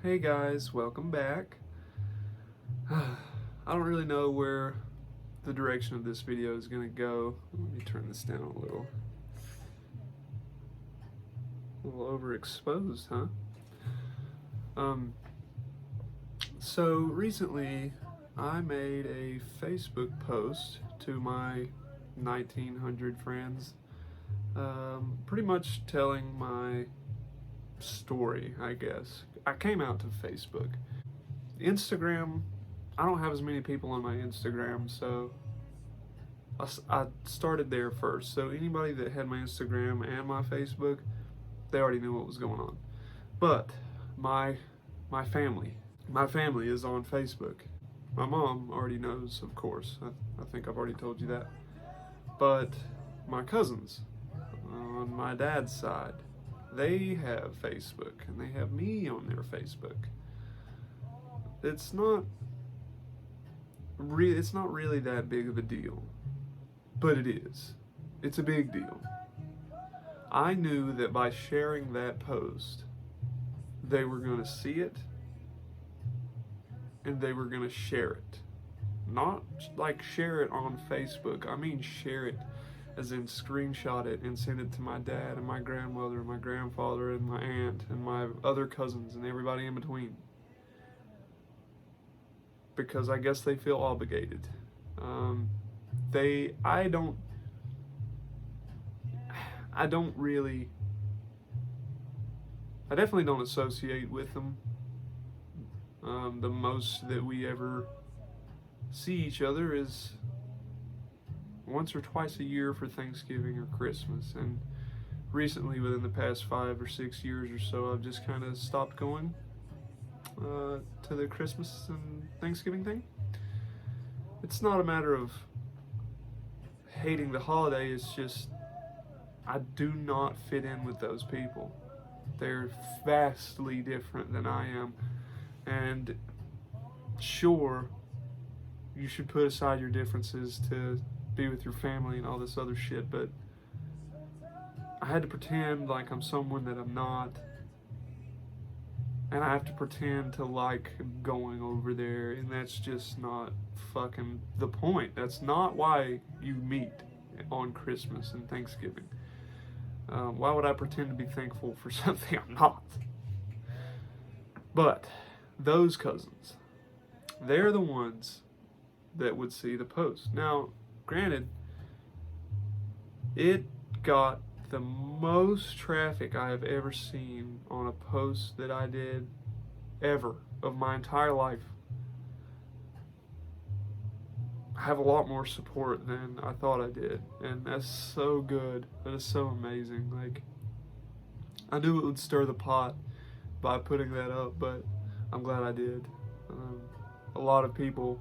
Hey guys, welcome back. I don't really know where the direction of this video is going to go. Let me turn this down a little. A little overexposed, huh? So recently I made a Facebook post to my 1900 friends, pretty much telling my story, I guess. I came out to Facebook. Instagram, I don't have as many people on my Instagram, so I started there first. So anybody that had my Instagram and my Facebook, they already knew what was going on. But my my family, my family is on Facebook. My mom already knows, of course. I think I've already told you that. But my cousins on my dad's side, they have Facebook and they have me on their Facebook. It's not really that big of a deal, but it is. It's a big deal. I knew that by sharing that post, they were going to see it and they were going to share it. Not like share it on Facebook. I mean share it as in screenshot it and send it to my dad and my grandmother and my grandfather and my aunt and my other cousins and everybody in between. Because I guess they feel obligated. I definitely don't associate with them. The most that we ever see each other is once or twice a year for Thanksgiving or Christmas. And recently, within the past 5 or 6 years or so, I've just kind of stopped going to the Christmas and Thanksgiving thing. It's not a matter of hating the holiday, it's just I do not fit in with those people. They're vastly different than I am. And sure, you should put aside your differences to be with your family and all this other shit, but I had to pretend like I'm someone that I'm not. And I have to pretend to like going over there, and that's just not fucking the point. That's not why you meet on Christmas and Thanksgiving. Why would I pretend to be thankful for something I'm not? But those cousins, they're the ones that would see the post. Now, granted, it got the most traffic I have ever seen on a post that I did ever of my entire life. I have a lot more support than I thought I did, and that's so good. That is so amazing. Like, I knew it would stir the pot by putting that up, but I'm glad I did. A lot of people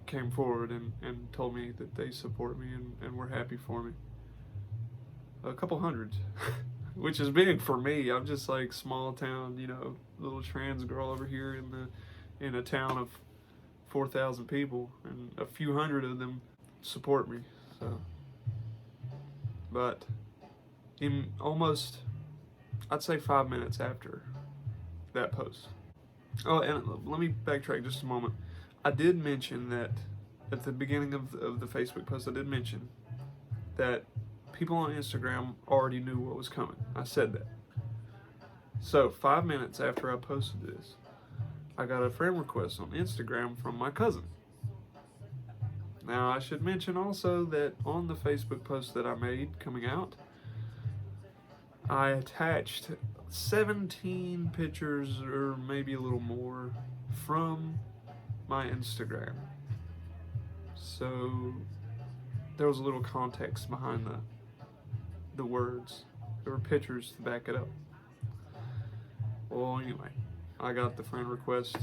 came forward and told me that they support me and were happy for me. A couple hundred, which is big for me. I'm just like small town, little trans girl over here in a town of 4,000 people, and a few hundred of them support me. So, but in almost, I'd say 5 minutes after that post. Oh, and let me backtrack just a moment. I did mention that at the beginning of the Facebook post, I did mention that people on Instagram already knew what was coming. I said that. So 5 minutes after I posted this, I got a friend request on Instagram from my cousin. Now, I should mention also that on the Facebook post that I made coming out, I attached 17 pictures, or maybe a little more, from my Instagram. So there was a little context behind the words. There were pictures to back it up. Well, anyway, I got the friend request,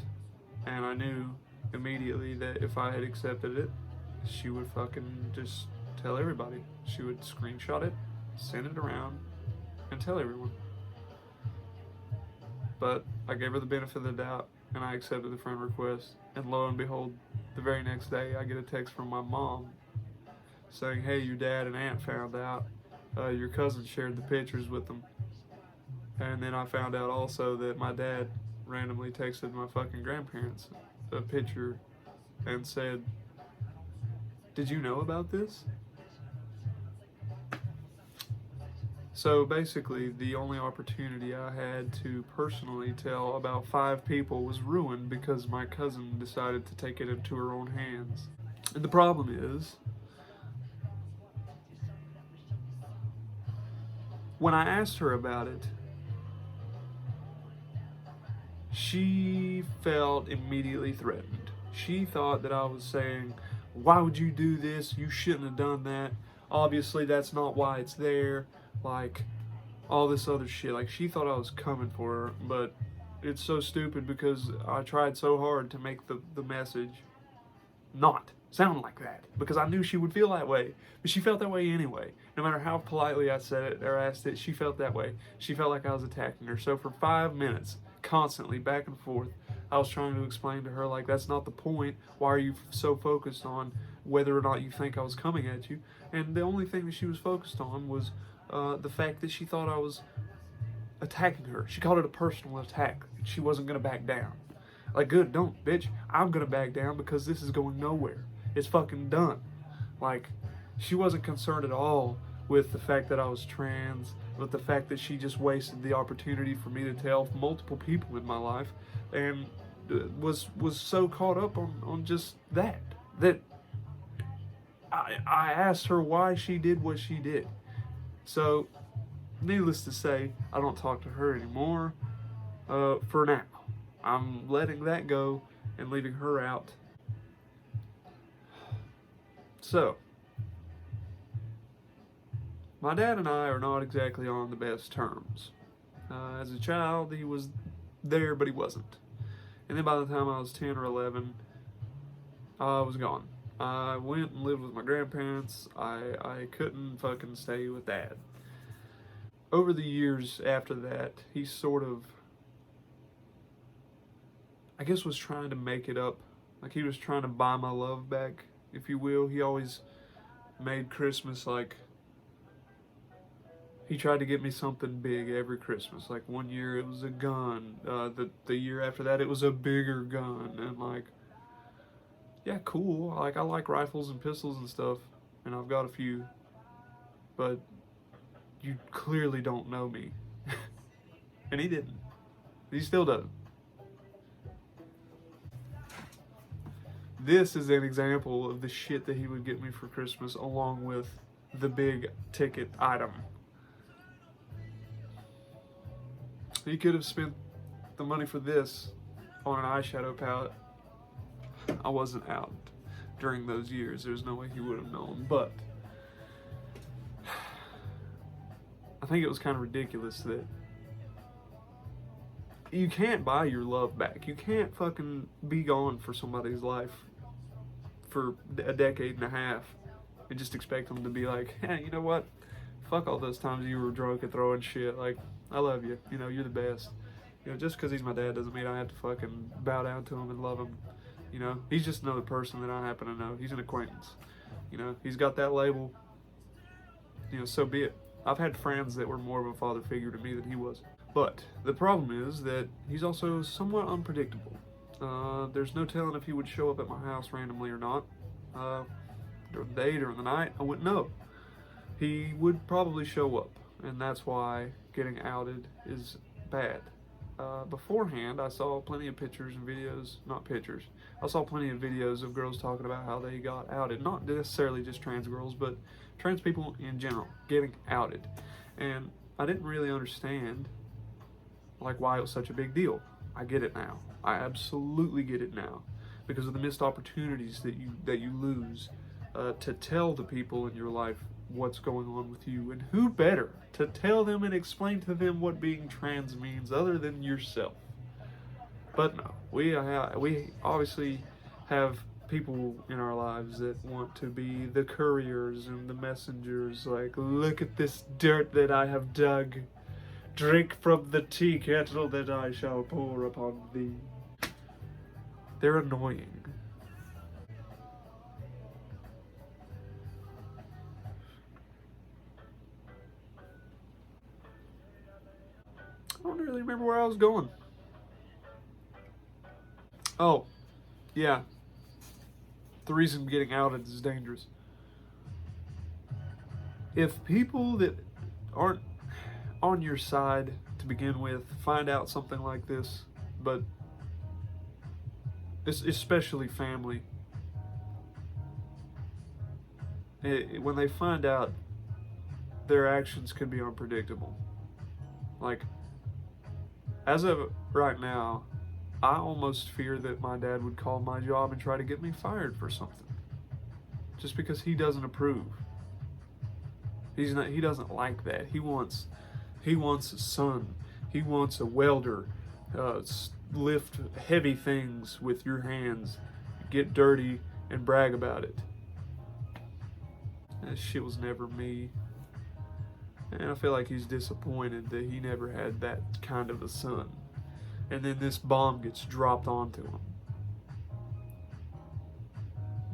and I knew immediately that if I had accepted it, she would fucking just tell everybody. She would screenshot it, send it around, and tell everyone. But I gave her the benefit of the doubt, and I accepted the friend request, and lo and behold, the very next day I get a text from my mom saying, "Hey, your dad and aunt found out. Your cousin shared the pictures with them, And then I found out also that my dad randomly texted my fucking grandparents a picture and said, "Did you know about this?" So basically, the only opportunity I had to personally tell about 5 people was ruined because my cousin decided to take it into her own hands. And the problem is, when I asked her about it, she felt immediately threatened. She thought that I was saying, "Why would you do this? You shouldn't have done that. Obviously, that's not why it's there." Like, all this other shit. Like, she thought I was coming for her, but it's so stupid because I tried so hard to make the message not sound like that because I knew she would feel that way. But she felt that way anyway. No matter how politely I said it or asked it, she felt that way. She felt like I was attacking her. So for 5 minutes, constantly back and forth, I was trying to explain to her, like, that's not the point. Why are you so focused on whether or not you think I was coming at you? And the only thing that she was focused on was the fact that she thought I was attacking her. She called it a personal attack. She wasn't going to back down. Like, good, don't, bitch. I'm going to back down because this is going nowhere. It's fucking done. Like, she wasn't concerned at all with the fact that I was trans, with the fact that she just wasted the opportunity for me to tell multiple people in my life, and was so caught up on just that I asked her why she did what she did. So, needless to say, I don't talk to her anymore for now. I'm letting that go and leaving her out. So, my dad and I are not exactly on the best terms. As a child, he was there, but he wasn't. And then by the time I was 10 or 11, I was gone. I went and lived with my grandparents. I couldn't fucking stay with Dad. Over the years after that, he sort of, I guess, was trying to make it up. Like, he was trying to buy my love back, if you will. He always made Christmas like, he tried to get me something big every Christmas. Like, one year it was a gun. The year after that it was a bigger gun. And like, yeah, cool. Like, I like rifles and pistols and stuff, and I've got a few. But you clearly don't know me. And he didn't. He still doesn't. This is an example of the shit that he would get me for Christmas, along with the big ticket item. He could have spent the money for this on an eyeshadow palette. I wasn't out during those years. There's no way he would have known. But I think it was kind of ridiculous that you can't buy your love back. You can't fucking be gone for somebody's life for a decade and a half and just expect them to be like, hey, you know what? Fuck all those times you were drunk and throwing shit. Like, I love you. You know, you're the best. You know, just because he's my dad doesn't mean I have to fucking bow down to him and love him. You know, he's just another person that I happen to know. He's an acquaintance. You know, he's got that label. You know, so be it. I've had friends that were more of a father figure to me than he was. But the problem is that he's also somewhat unpredictable. There's no telling if he would show up at my house randomly or not. During the day, during the night, I wouldn't know. He would probably show up, and that's why getting outed is bad. Beforehand, I saw plenty of pictures and videos, not pictures, I saw plenty of videos of girls talking about how they got outed. Not necessarily just trans girls, but trans people in general getting outed. And I didn't really understand like why it was such a big deal. I get it now. I absolutely get it now, because of the missed opportunities that you lose to tell the people in your life what's going on with you, and who better to tell them and explain to them what being trans means other than yourself. But no, we obviously have people in our lives that want to be the couriers and the messengers. Like, look at this dirt that I have dug. Drink from the tea kettle that I shall pour upon thee. They're annoying. I don't really remember where I was going. Oh, yeah. The reason getting outed is dangerous. If people that aren't on your side to begin with find out something like this, but especially family, when they find out, their actions can be unpredictable. Like, as of right now, I almost fear that my dad would call my job and try to get me fired for something, just because he doesn't approve. He doesn't like that. He wants a son. He wants a welder. Lift heavy things with your hands, get dirty, and brag about it. That shit was never me. And I feel like he's disappointed that he never had that kind of a son. And then this bomb gets dropped onto him.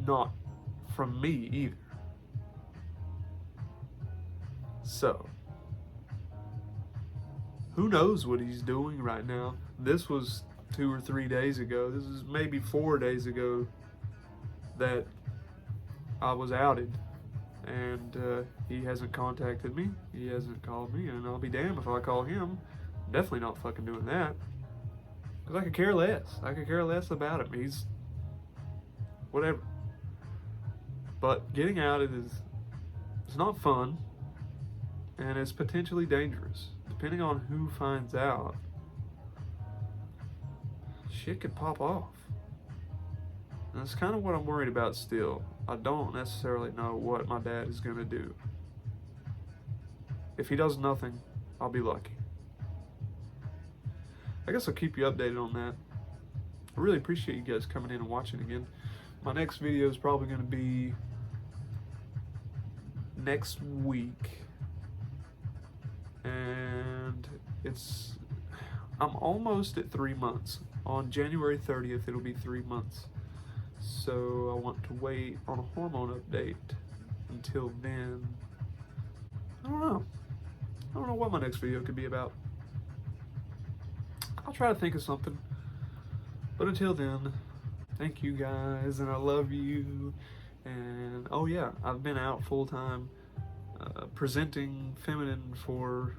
Not from me either. So, who knows what he's doing right now? This was 2 or 3 days ago. This is maybe 4 days ago that I was outed. And he hasn't contacted me. He hasn't called me. And I'll be damned if I call him. I'm definitely not fucking doing that. Because I could care less. I could care less about him. He's whatever. But getting outed it's not fun. And it's potentially dangerous. Depending on who finds out, shit could pop off. And that's kind of what I'm worried about still. I don't necessarily know what my dad is going to do. If he does nothing, I'll be lucky. I guess I'll keep you updated on that. I really appreciate you guys coming in and watching again. My next video is probably going to be next week. And I'm almost at 3 months. On January 30th, it'll be 3 months. So I want to wait on a hormone update until then. I don't know what my next video could be about. I'll try to think of something. But until then, thank you guys, and I love you. And oh yeah, I've been out full time presenting feminine for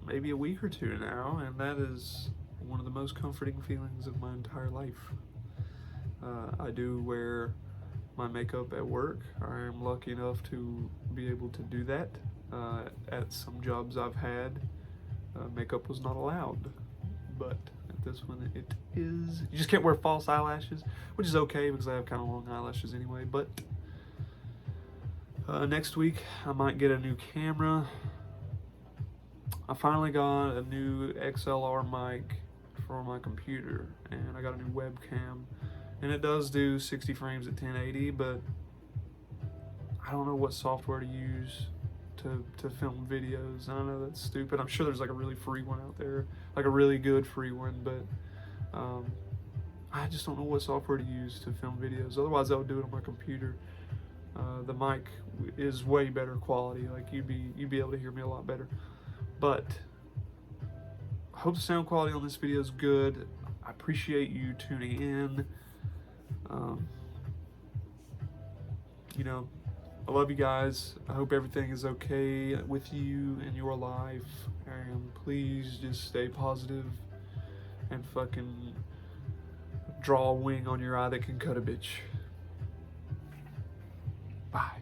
maybe a week or two now, and that is one of the most comforting feelings of my entire life. I do wear my makeup at work. I am lucky enough to be able to do that. At some jobs I've had, makeup was not allowed, but at this one it is. You just can't wear false eyelashes, which is okay because I have kind of long eyelashes anyway. But next week I might get a new camera. I finally got a new XLR mic for my computer, and I got a new webcam. And it does do 60 frames at 1080, but I don't know what software to use to film videos. I know that's stupid. I'm sure there's like a really free one out there, like a really good free one, but I just don't know what software to use to film videos. Otherwise I would do it on my computer. The mic is way better quality. Like you'd be able to hear me a lot better. But I hope the sound quality on this video is good. I appreciate you tuning in. You know, I love you guys. I hope everything is okay with you in your life. And please just stay positive and fucking draw a wing on your eye that can cut a bitch. Bye.